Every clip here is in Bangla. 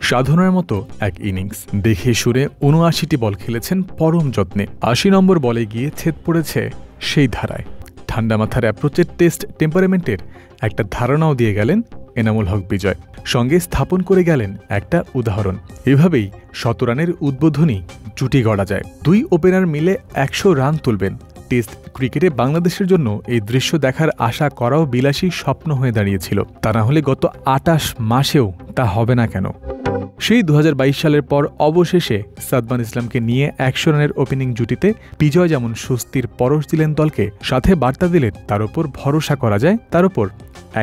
সাধনার মতো এক ইনিংস। দেখে শুনে ৭৯টি বল খেলেছেন পরম যত্নে। ৮০ নম্বর বলে গিয়ে ছেদ পড়েছে সেই ধারায়। ঠান্ডা মাথার অ্যাপ্রোচের টেস্ট টেম্পারামেন্টের একটা ধারণাও দিয়ে গেলেন এনামুল হক বিজয়। সঙ্গে স্থাপন করে গেলেন একটা উদাহরণ। এভাবেই ১৭ রানের উদ্বোধনী জুটি গড়া যায়। দুই ওপেনার মিলে ১০০ রান তুলবেন। টেস্ট ক্রিকেটে বাংলাদেশের জন্য এই দৃশ্য দেখার আশা করাও বিলাসী স্বপ্ন হয়ে দাঁড়িয়েছিল। তা না হলে গত ২৮ মাসেও তা হবে না কেন? সেই ২০২২ সালের পর অবশেষে সাদমান ইসলামকে নিয়ে ১০০ রানের ওপেনিং জুটিতে বিজয় যেমন স্বস্তির পরশ দিলেন দলকে, সাথে বার্তা দিলেন তার ওপর ভরসা করা যায়, তার ওপর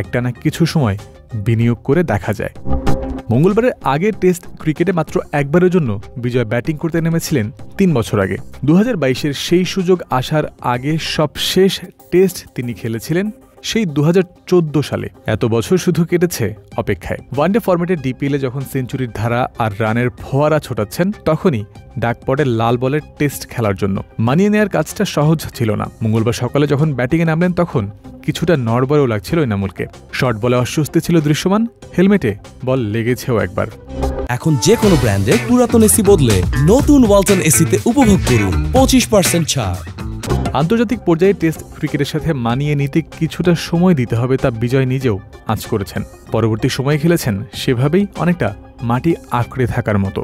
একটানা কিছু সময় বিনিয়োগ করে দেখা যায়। মঙ্গলবারের আগে টেস্ট ক্রিকেটে মাত্র একবারের জন্য বিজয় ব্যাটিং করতে নেমেছিলেন ৩ বছর আগে। ২০২২-এর সেই সুযোগ আসার আগে সবশেষ টেস্ট তিনি খেলেছিলেন সেই ২০১৪ সালে। এত বছর শুধু কেটেছে অপেক্ষায়। ওয়ানডে ফরম্যাটের ডিপিএলে যখন সেঞ্চুরির ধারা আর রানের ফোয়ারা ছোটাচ্ছেন, তখনই ডাক পড়ে লাল বলের টেস্ট খেলার জন্য। মানিয়ে নেয়ার কাজটা সহজ ছিল না। মঙ্গলবার সকালে যখন ব্যাটিংয়ে নামলেন তখন কিছুটা নড়বড়েও লাগছিল এনামুলকে। শর্ট বলে অস্বস্তি ছিল দৃশ্যমান, হেলমেটে বল লেগেছেও একবার। এখন যে কোনো ব্র্যান্ডের পুরাতন এসি বদলে নতুন ওয়ালটন এসিতে উপভোগ করুন ২৫% ছাড়। আন্তর্জাতিক পর্যায়ে টেস্ট ক্রিকেটের সাথে মানিয়ে নিতে কিছুটা সময় দিতে হবে, তা বিজয় নিজেও আঁচ করেছেন। পরবর্তী সময়ে খেলেছেন সেভাবেই, অনেকটা মাটি আঁকড়ে থাকার মতো।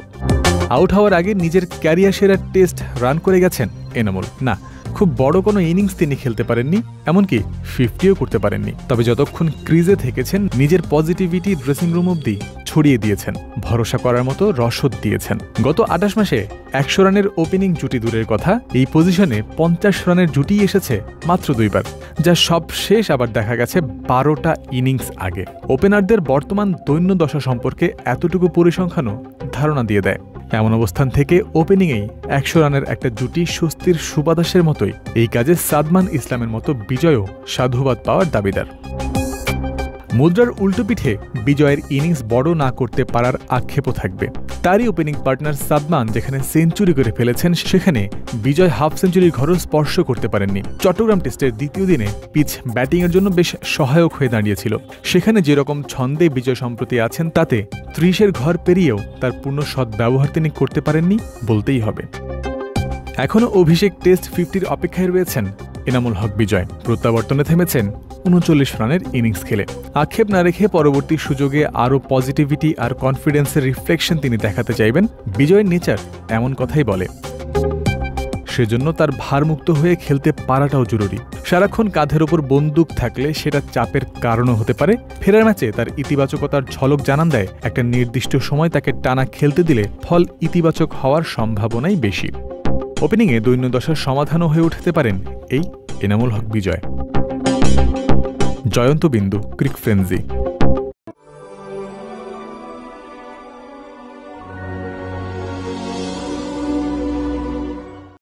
আউট হওয়ার আগে নিজের ক্যারিয়ার সেরা টেস্ট রান করে গেছেন এনামুল। না, খুব বড় কোনো ইনিংস তিনি খেলতে পারেননি, এমনকি 50ও করতে পারেননি। তবে যতক্ষণ ক্রিজে থেকেছেন নিজের পজিটিভিটি ড্রেসিং রুম অব্দি ছড়িয়ে দিয়েছেন, ভরসা করার মতো রসদ দিয়েছেন। গত ২৮ মাসে ১০০ রানের ওপেনিং জুটি দূরের কথা, এই পজিশনে ৫০ রানের জুটি এসেছে মাত্র ২ বার, যা সব শেষ আবার দেখা গেছে ১২টা ইনিংস আগে। ওপেনারদের বর্তমান দৈন্যদশা সম্পর্কে এতটুকু পরিসংখ্যানও ধারণা দিয়ে দেয়। এমন অবস্থান থেকে ওপেনিংয়েই ১০০ রানের একটা জুটি স্বস্তির সুবাতাসের মতোই। এই কাজে সাদমান ইসলামের মতো বিজয়ও সাধুবাদ পাওয়ার দাবিদার। মুদ্রার উল্টো পিঠে বিজয়ের ইনিংস বড় না করতে পারার আক্ষেপও থাকবে। তারই ওপেনিং পার্টনার সাদমান যেখানে সেঞ্চুরি করে ফেলেছেন, সেখানে বিজয় হাফ সেঞ্চুরির ঘরও স্পর্শ করতে পারেননি। চট্টগ্রাম টেস্টের দ্বিতীয় দিনে পিচ ব্যাটিংয়ের জন্য বেশ সহায়ক হয়ে দাঁড়িয়েছিল। সেখানে যেরকম ছন্দে বিজয় সম্প্রতি আছেন, তাতে ৩০-এর ঘর পেরিয়েও তার পূর্ণ সদ্ব্যবহার তিনি করতে পারেননি বলতেই হবে। এখনও অভিষেক টেস্ট 50-র অপেক্ষায় রয়েছেন এনামুল হক বিজয়। প্রত্যাবর্তনে থেমেছেন ৩৯ রানের ইনিংস খেলে। আক্ষেপ না রেখে পরবর্তী সুযোগে আরও পজিটিভিটি আর কনফিডেন্সের রিফ্লেকশন তিনি দেখাতে চাইবেন। বিজয়ের নেচার এমন কথাই বলে। সেজন্য তার ভারমুক্ত হয়ে খেলতে পারাটাও জরুরি। সারাক্ষণ কাঁধের ওপর বন্দুক থাকলে সেটা চাপের কারণও হতে পারে। ফেরার ম্যাচে তার ইতিবাচকতার ঝলক জানান দেয়, একটা নির্দিষ্ট সময় তাকে টানা খেলতে দিলে ফল ইতিবাচক হওয়ার সম্ভাবনাই বেশি। ওপেনিংয়ে দৈন্যদশার সমাধানও হয়ে উঠতে পারেন এই এনামুল হক বিজয়। জয়ন্ত বিন্দু, ক্রিক ফ্রেন্সি।